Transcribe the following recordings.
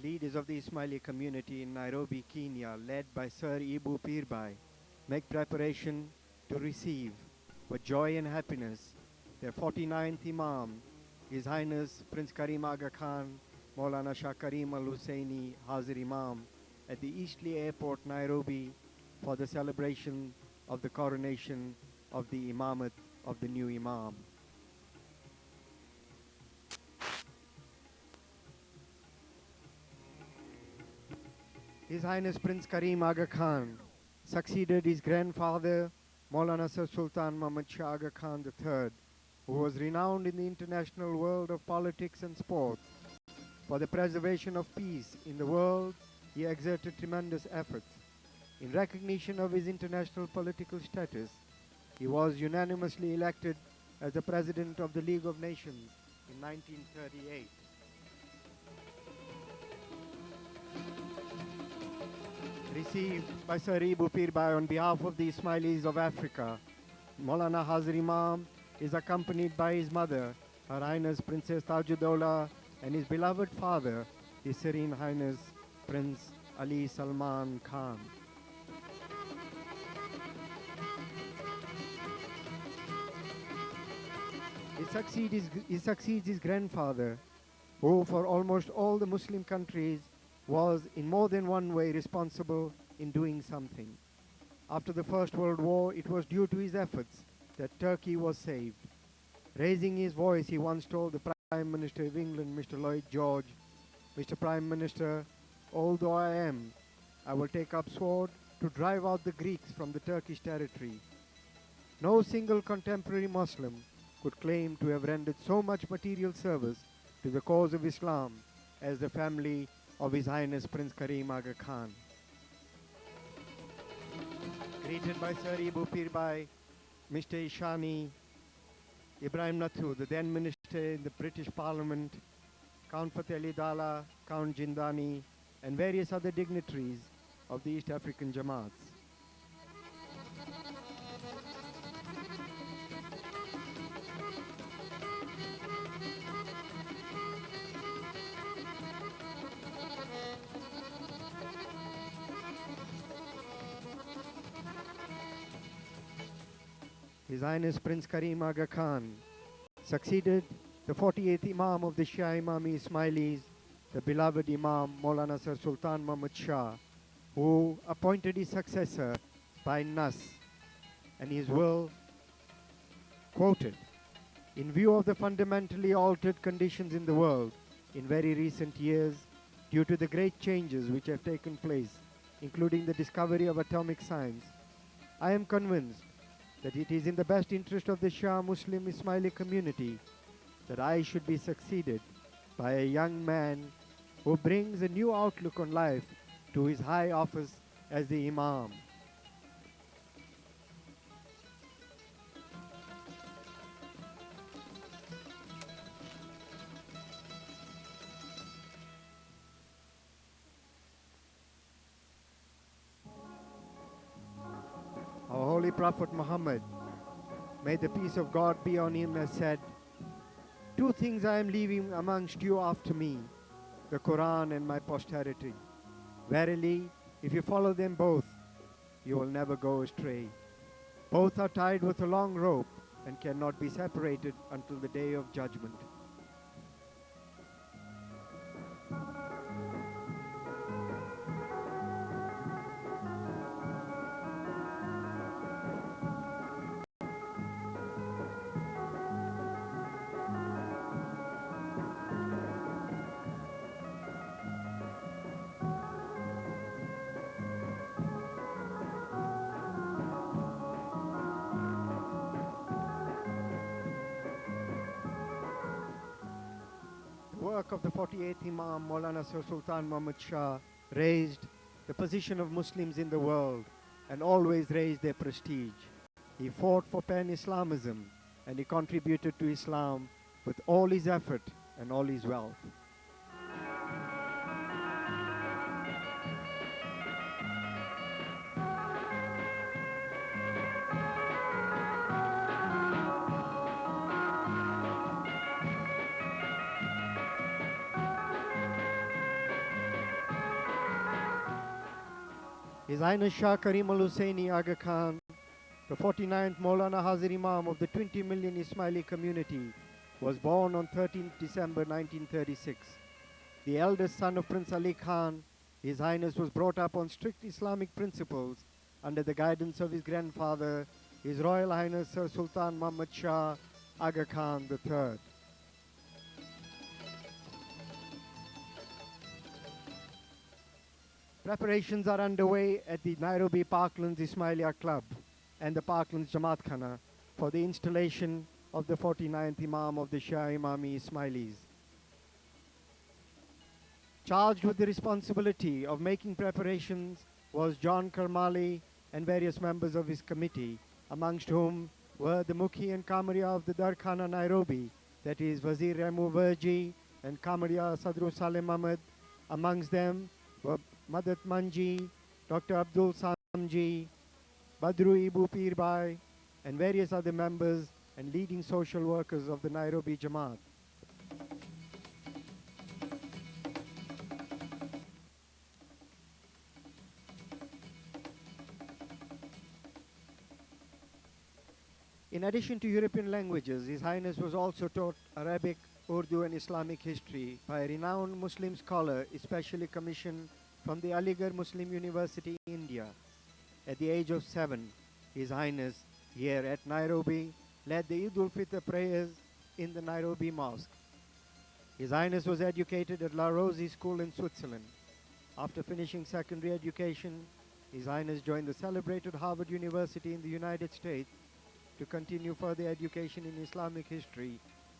leaders of the Ismaili community in Nairobi, Kenya, led by Sir Ibu Pirbai, make preparation to receive, with joy and happiness, their 49th Imam, His Highness Prince Karim Aga Khan, Maulana Shah Karim Al Husseini Hazir Imam, at the Eastleigh Airport, Nairobi, for the celebration of the coronation of the Imamate of the new Imam. His Highness Prince Karim Aga Khan succeeded his grandfather, Maulana Sir Sultan Muhammad Shah Aga Khan III, who was renowned in the international world of politics and sports. For the preservation of peace in the world, he exerted tremendous efforts. In recognition of his international political status, he was unanimously elected as the President of the League of Nations in 1938. Received by Sir Ibu Pirbai on behalf of the Ismailis of Africa, Maulana Hazir Imam is accompanied by his mother, Her Highness Princess Tajuddaulah, and his beloved father, His Serene Highness Prince Ali Salman Khan. He succeeds his grandfather, who for almost all the Muslim countries was in more than one way responsible in doing something. After the First World War, it was due to his efforts that Turkey was saved. Raising his voice, he once told the Prime Minister of England, Mr. Lloyd George, "Mr. Prime Minister, although I will take up sword to drive out the Greeks from the Turkish territory." No single contemporary Muslim could claim to have rendered so much material service to the cause of Islam as the family of His Highness Prince Karim Aga Khan. Greeted by Sir Ibu Pirbai, Mr. Ishani, Ibrahim Nathu, the then Minister in the British Parliament, Count Fateh Ali Dala, Count Jindani, and various other dignitaries of the East African Jamaats. His Highness Prince Karim Aga Khan succeeded the 48th Imam of the Shia Imami Ismailis, the beloved Imam Maulana Sir Sultan Muhammad Shah, who appointed his successor by Nas, and his will, quoted, "In view of the fundamentally altered conditions in the world in very recent years, due to the great changes which have taken place, including the discovery of atomic science, I am convinced that it is in the best interest of the Shah Muslim Ismaili community that I should be succeeded by a young man who brings a new outlook on life to his high office as the Imam." Our Holy Prophet Muhammad, may the peace of God be on him, has said, "Two things I am leaving amongst you after me, the Quran and my posterity. Verily, if you follow them both, you will never go astray. Both are tied with a long rope and cannot be separated until the day of judgment." The work of the 48th Imam, Maulana Sir Sultan Muhammad Shah, raised the position of Muslims in the world and always raised their prestige. He fought for pan-Islamism and he contributed to Islam with all his effort and all his wealth. His Highness Shah Karim al-Husseini Aga Khan, the 49th Maulana Hazir Imam of the 20 million Ismaili community, was born on 13th December 1936. The eldest son of Prince Ali Khan, His Highness was brought up on strict Islamic principles under the guidance of his grandfather, His Royal Highness Sir Sultan Muhammad Shah Aga Khan III. Preparations are underway at the Nairobi Parklands Ismailia Club and the Parklands Jamaat Khana for the installation of the 49th Imam of the Shia Imami Ismailis. Charged with the responsibility of making preparations was John Karmali and various members of his committee, amongst whom were the Mukhi and Kamaria of the Darkhana Nairobi, that is Wazir Remu Verji and Kamaria Sadru Salem Ahmed. Amongst them were Madat Manji, Dr. Abdul Samji, Badru Ibu Pirbai, and various other members and leading social workers of the Nairobi Jamaat. In addition to European languages, His Highness was also taught Arabic, Urdu and Islamic history by a renowned Muslim scholar, especially commissioned from the Aligarh Muslim University, India. At the age of 7, His Highness, here at Nairobi, led the Eid ul-Fitr prayers in the Nairobi Mosque. His Highness was educated at La Rosey School in Switzerland. After finishing secondary education, His Highness joined the celebrated Harvard University in the United States to continue further education in Islamic history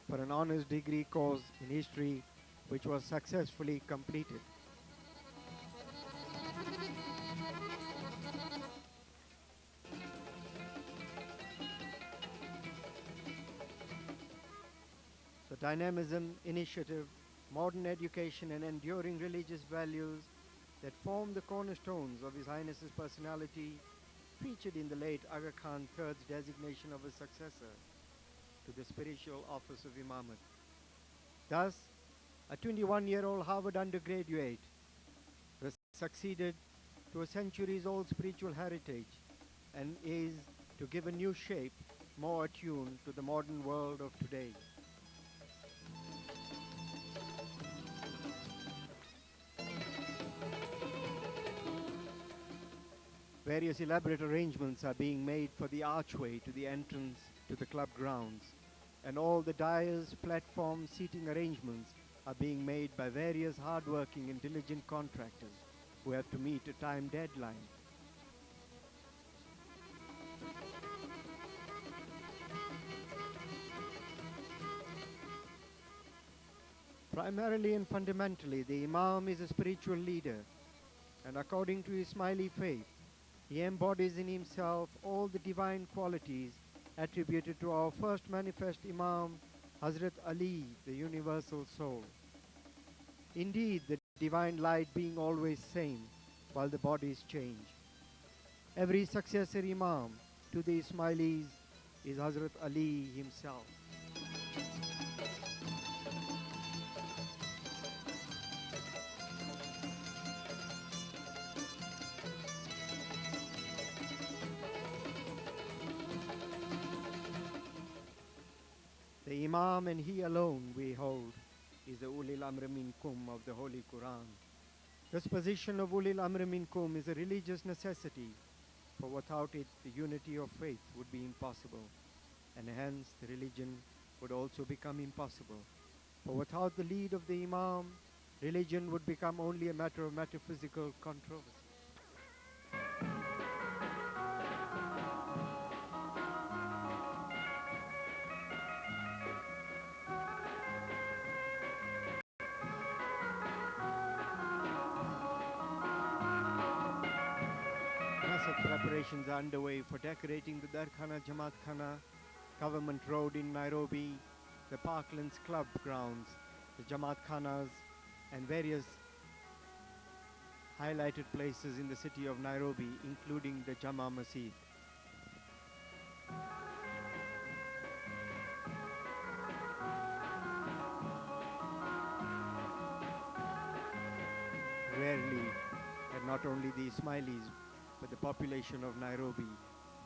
for an honors degree course in history, which was successfully completed. The dynamism, initiative, modern education and enduring religious values that form the cornerstones of His Highness's personality featured in the late Aga Khan III's designation of a successor to the spiritual office of Imamate. Thus, a 21-year-old Harvard undergraduate succeeded to a centuries-old spiritual heritage and is to give a new shape more attuned to the modern world of today. Various elaborate arrangements are being made for the archway to the entrance to the club grounds, and all the dais, platforms, seating arrangements are being made by various hard-working and diligent contractors who have to meet a time deadline. Primarily and fundamentally, the Imam is a spiritual leader, and according to Ismaili faith, he embodies in himself all the divine qualities attributed to our first manifest Imam, Hazrat Ali, the universal soul. Indeed, the divine light being always same, while the bodies change. Every successor Imam to the Ismailis is Hazrat Ali himself. The Imam and he alone, we hold, is the Ulil Amr Minkum of the Holy Quran. This position of Ulil Amr Minkum is a religious necessity, for without it the unity of faith would be impossible, and hence the religion would also become impossible. For without the lead of the Imam, religion would become only a matter of metaphysical controversy. Massive preparations are underway for decorating the Darkhana Jamaat Khana, Government Road in Nairobi, the Parklands Club grounds, the Jamaat Khanas, and various highlighted places in the city of Nairobi, including the Jama Masjid. Rarely, and not only the Ismailis, but the population of Nairobi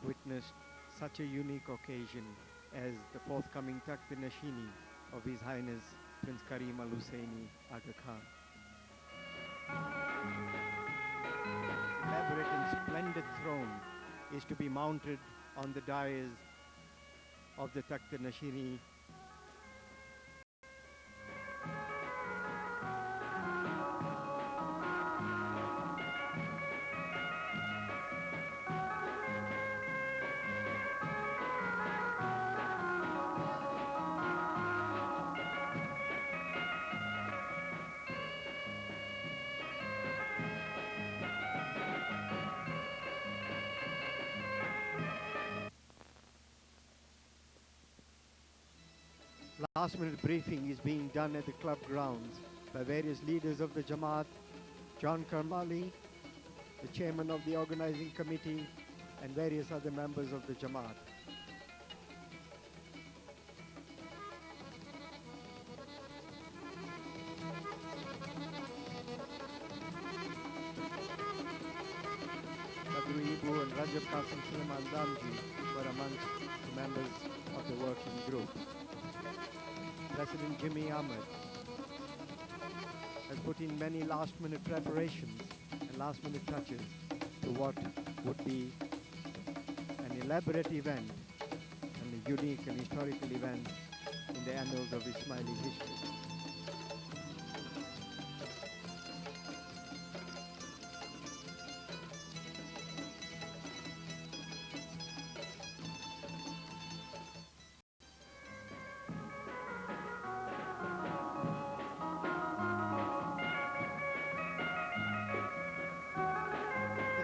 witnessed such a unique occasion as the forthcoming Takht Nashini of His Highness Prince Karim Al Husseini Aga Khan. Elaborate and splendid throne is to be mounted on the dais of the Takht Nashini. Last-minute briefing is being done at the club grounds by various leaders of the Jamaat, John Karmali, the chairman of the organizing committee, and various other members of the Jamaat. Badru Ibu and Rajab Qasim Suleiman Damji were amongst the members of the working group. President Jimmy Ahmed has put in many last-minute preparations and last-minute touches to what would be an elaborate event and a unique and historical event in the annals of Ismaili history.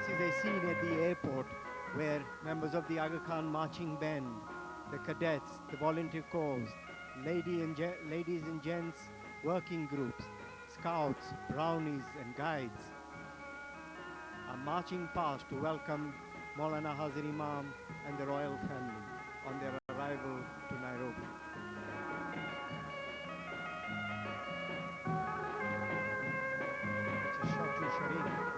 This is a scene at the airport where members of the Aga Khan marching band, the cadets, the volunteer corps, ladies and gents working groups, scouts, brownies and guides are marching past to welcome Maulana Hazir Imam and the royal family on their arrival to Nairobi. It's a Shah Sharif.